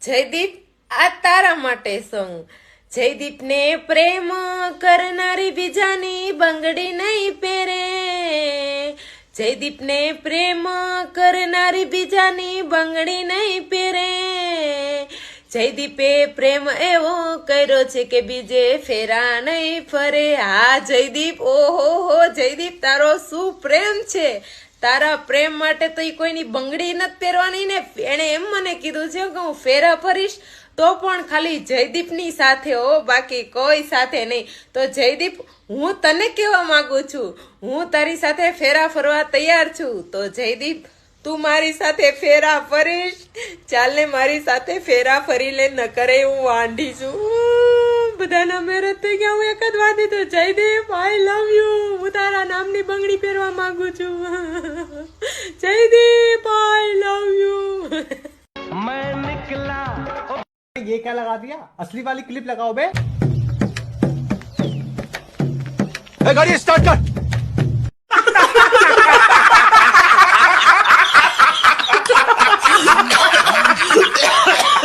જયદીપ, આ તારા માટે સોંગ. જયદીપને પ્રેમ કરનારી બીજાની બંગડી નહીં પહેરે. જયદીપને પ્રેમ કરનારી બીજાની બંગડી નહીં પહેરે. જયદીપે પ્રેમ એવો કર્યો છે કે બીજે ફેરા નહીં ફરે. હા જયદીપ, ઓહો હો જયદીપ, તારો શું પ્રેમ છે. તારા પ્રેમ માટે તો કોઈની બંગડી નથી પહેરવાની ને. એણે એમ મને કીધું છે કે હું ફેરા ફરીશ તો પણ ખાલી જયદીપની સાથે હો, બાકી કોઈ સાથે નહીં. તો જયદીપ, હું તને કહેવા માંગુ છું, હું તારી સાથે ફેરા ફરવા તૈયાર છું. તો જયદીપ, તું મારી સાથે ફેરા ફરીશ? ચાલ ને મારી સાથે ફેરા ફરી લે, ન કરે હું વાંઢી છું. બધાના મેરેજ થઈ ગયા, હું એક જ વાત તો જયદીપ, આઈ લવ યુ. હું તારા નામની બંગડી પહેરવા માંગુ છું. જયદીપ, આઈ લવ યુ. मैं निकला। ये क्या लगा दिया? असली वाली क्लिप लगाओ बे। गाड़ी स्टार्ट कर।